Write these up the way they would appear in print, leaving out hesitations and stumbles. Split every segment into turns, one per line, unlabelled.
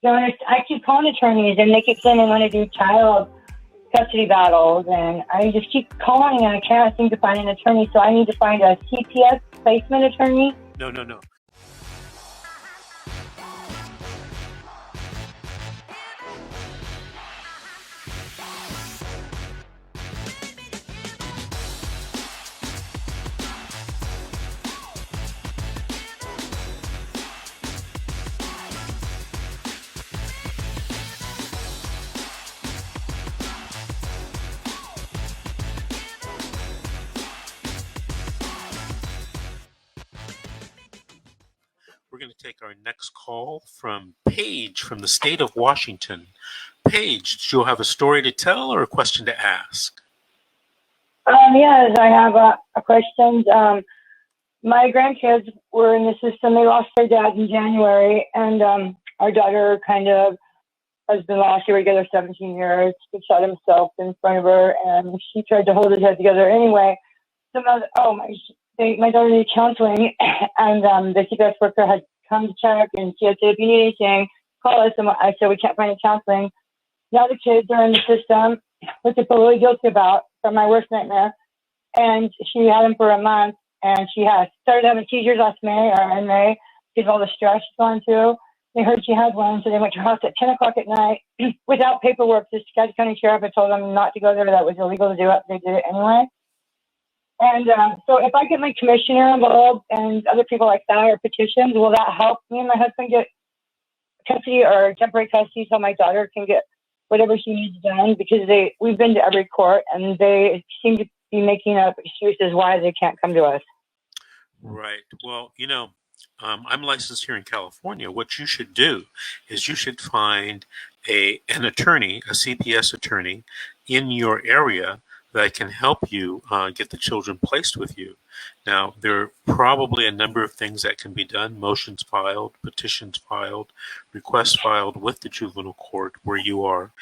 So I keep calling attorneys, and they keep saying they want to do child custody battles, and I just keep calling, and I can't seem to find an attorney. So I need to find a CPS placement attorney.
No. We're going to take our next call from Paige from the state of Washington. Paige, do you have a story to tell or a question to ask?
Yes, I have a question. My grandkids were in the system. They lost their dad in January, and our daughter kind of has been lost. They were together 17 years. He shot himself in front of her, and she tried to hold his head together anyway. My daughter needed counseling, and the CPS worker had come to check, and she had said, if you need anything, call us. And I said, we can't find any counseling. Now the kids are in the system, which I feel really guilty about, from my worst nightmare. And she had him for a month, and she has started having seizures last May, or in May, because of all the stress she's gone through. They heard she had one, so they went to her house at 10 o'clock at night without paperwork. The Scotch County Sheriff had told them not to go there. That was illegal to do it. They did it anyway. And so if I get my commissioner involved and other people like that or petitions, will that help me and my husband get custody or temporary custody so my daughter can get whatever she needs done? Because we've been to every court, and they seem to be making up excuses why they can't come to us.
Right. Well, I'm licensed here in California. What you should do is you should find an attorney, a CPS attorney in your area that can help you get the children placed with you. Now, there are probably a number of things that can be done: motions filed, petitions filed, requests filed with the juvenile court where you are,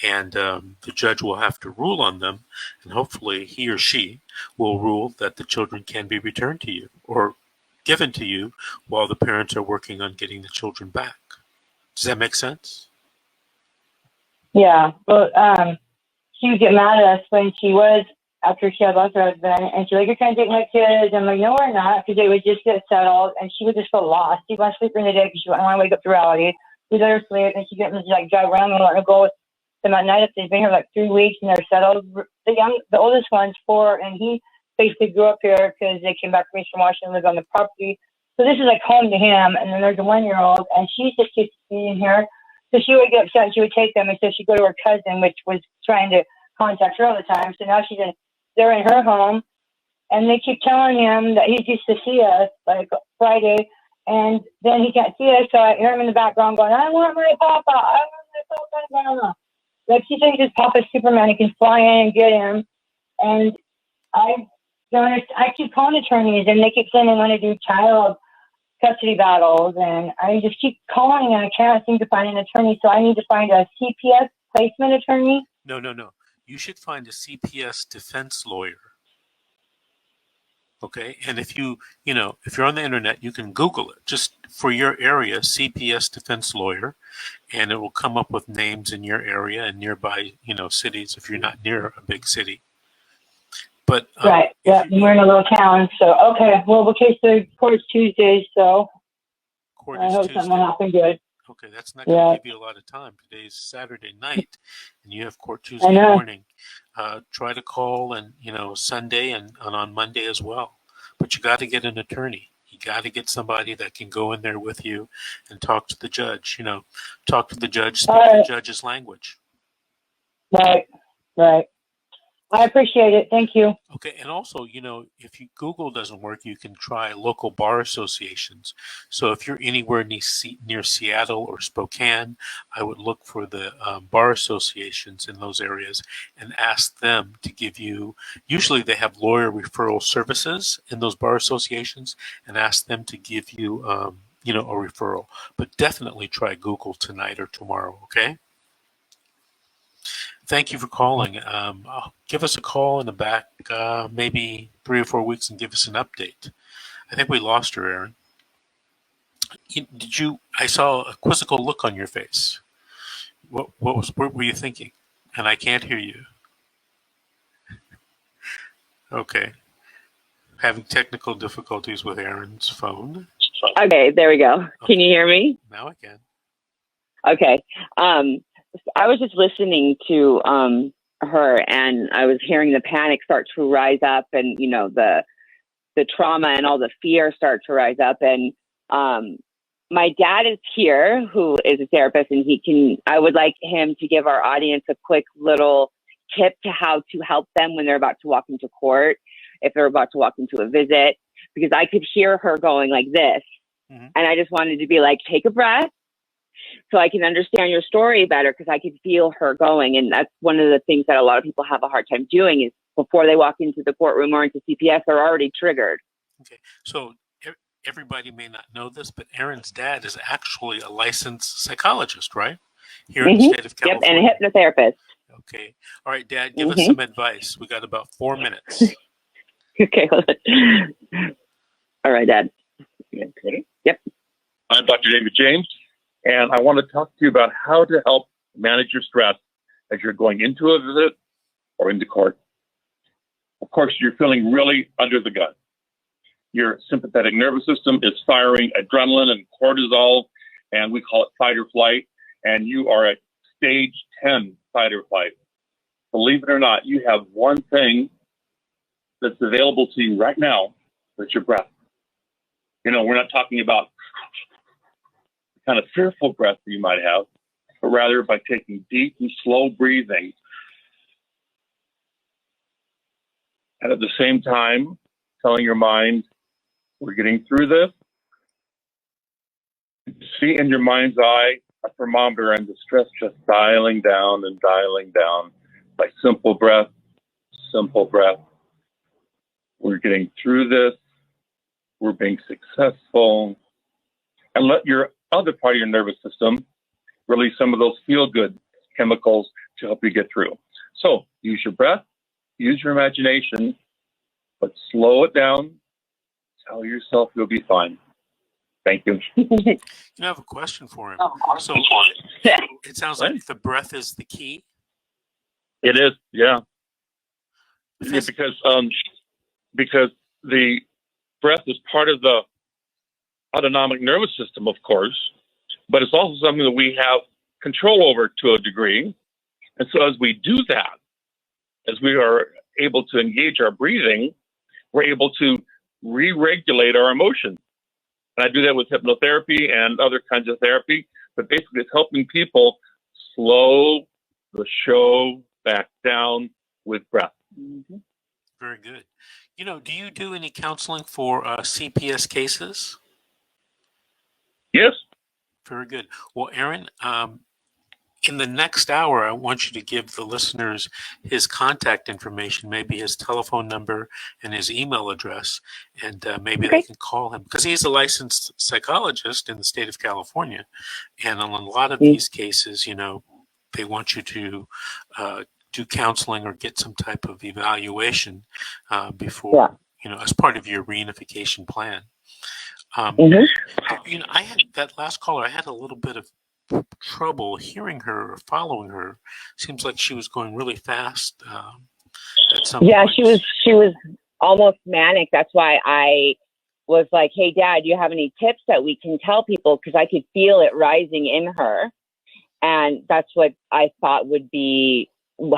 and the judge will have to rule on them, and hopefully he or she will rule that the children can be returned to you or given to you while the parents are working on getting the children back. Does that make sense?
Yeah. Well, she would get mad at us when after she had lost her husband, and she's like, you're trying to take my kids. I'm like, no, we're not, because they would just get settled, and she would just feel lost. She'd want to sleep during the day because she wouldn't want to wake up to reality. We'd let her sleep, and she'd get them to drive around and let her go with them at night if they've been here like 3 weeks and they're settled. The oldest one's 4, and he basically grew up here because they came back from Eastern Washington, lived on the property. So this is like home to him. And then there's a 1-year-old, and she just keeps being here. So she would get upset, and she would take them, and so she'd go to her cousin, which was trying to contact her all the time. So now they're in her home, and they keep telling him that he's used to see us, like Friday, and then he can't see us. So I hear him in the background going, I want my papa, I want my papa. Like he thinks his papa's Superman, he can fly in and get him. And I keep calling attorneys, and they keep saying they want to do child custody battles, and I just keep calling, and I can't seem to find an attorney. So I need to find a CPS placement attorney.
No. You should find a CPS defense lawyer. Okay, and if you're on the internet, you can Google it just for your area, CPS defense lawyer, and it will come up with names in your area and nearby, cities if you're not near a big city. But
right, yeah, we're in a little town, so okay. Well, the court's Tuesday, so I hope something will happen good.
Okay, that's not going to give you a lot of time. Today's Saturday night, and you have court Tuesday morning. Try to call and Sunday and on Monday as well. But you got to get an attorney. You got to get somebody that can go in there with you and talk to the judge. Talk to the judge, speak the judge's language.
Right. I appreciate it. Thank you.
Okay, and also, if Google doesn't work, you can try local bar associations. So if you're anywhere near Seattle or Spokane, I would look for the bar associations in those areas and ask them to give you, usually they have lawyer referral services in those bar associations, and ask them to give you, a referral. But definitely try Google tonight or tomorrow, okay? Thank you for calling. Give us a call in the back, maybe 3 or 4 weeks, and give us an update. I think we lost her, Aaron. Did you? I saw a quizzical look on your face. What were you thinking? And I can't hear you. Okay. Having technical difficulties with Aaron's phone.
Okay, there we go.
Okay.
Can you hear me?
Now I can.
Okay. I was just listening to her, and I was hearing the panic start to rise up, and the trauma and all the fear start to rise up. And my dad is here, who is a therapist, and I would like him to give our audience a quick little tip to how to help them when they're about to walk into court, if they're about to walk into a visit, because I could hear her going like this. Mm-hmm. And I just wanted to be like, take a breath so I can understand your story better, because I could feel her going. And that's one of the things that a lot of people have a hard time doing, is before they walk into the courtroom or into CPS, they're already triggered.
Okay. So everybody may not know this, but Aaron's dad is actually a licensed psychologist, right? Here in the state of California.
Yep, and a hypnotherapist.
Okay. All right, Dad, give us some advice. We got about 4 minutes.
Okay. All right, Dad. Yep.
I'm Dr. David James, and I want to talk to you about how to help manage your stress as you're going into a visit or into court. Of course, you're feeling really under the gun. Your sympathetic nervous system is firing adrenaline and cortisol, and we call it fight or flight, and you are at stage 10 fight or flight. Believe it or not, you have one thing that's available to you right now, that's your breath. We're not talking about the kind of fearful breath that you might have, but rather by taking deep and slow breathing. And at the same time, telling your mind, we're getting through this. See in your mind's eye a thermometer and the stress just dialing down and dialing down by simple breath, simple breath. We're getting through this. We're being successful. And let your other part of your nervous system release some of those feel-good chemicals to help you get through. So use your breath, use your imagination, but slow it down. Tell yourself you'll be fine. Thank you.
I have a question for him. So it sounds like the breath is the key.
It is, yeah. Because the breath is part of the autonomic nervous system, of course, but it's also something that we have control over to a degree. And so as we do that, as we are able to engage our breathing, we're able to re-regulate our emotions. And I do that with hypnotherapy and other kinds of therapy, but basically it's helping people slow the show back down with breath.
Mm-hmm.
Very good. Do you do any counseling for CPS cases?
Yes.
Very good. Well, Aaron, in the next hour, I want you to give the listeners his contact information, maybe his telephone number and his email address, and maybe they can call him, because he's a licensed psychologist in the state of California. And on a lot of these cases, they want you to do counseling or get some type of evaluation before, as part of your reunification plan. I had that last caller, I had a little bit of trouble hearing her or following her. Seems like she was going really fast at some point.
She was almost manic. That's why I was like, hey, Dad, do you have any tips that we can tell people? Because I could feel it rising in her. And that's what I thought would be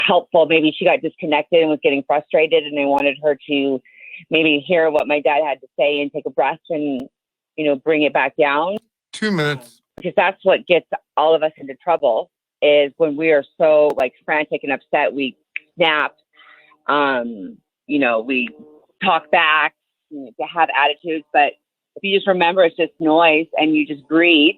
helpful. Maybe she got disconnected and was getting frustrated, and I wanted her to maybe hear what my dad had to say and take a breath and, bring it back down.
2 minutes.
Because that's what gets all of us into trouble, is when we are so frantic and upset, we snap, we talk back to have attitudes. But if you just remember it's just noise and you just breathe,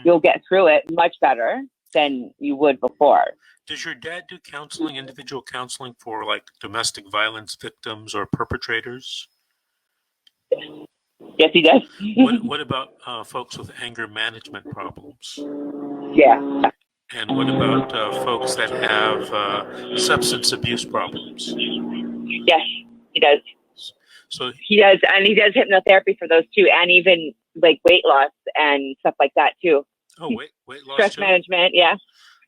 you'll get through it much better than you would before.
Does your dad do counseling, individual counseling for domestic violence victims or perpetrators?
Yes, he does.
What about folks with anger management problems?
Yeah.
And what about folks that have substance abuse problems?
Yes, he does.
So
he does, and he does hypnotherapy for those too, and even like weight loss and stuff like that too.
Oh, weight loss
Stress
too?
management, yeah,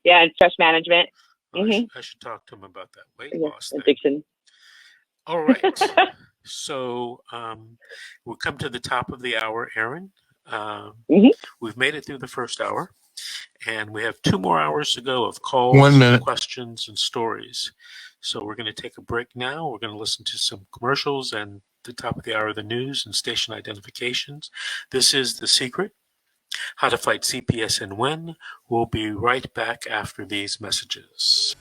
and stress management.
Oh, I should talk to him about that weight loss thing.
Addiction.
All right. So we'll come to the top of the hour, Erin. We've made it through the first hour, and we have 2 more hours to go of calls,
1 minute.
questions, and stories. So we're going to take a break now. We're going to listen to some commercials and the top of the hour, the news and station identifications. This is The Secret, How to Fight CPS and Win. We'll be right back after these messages.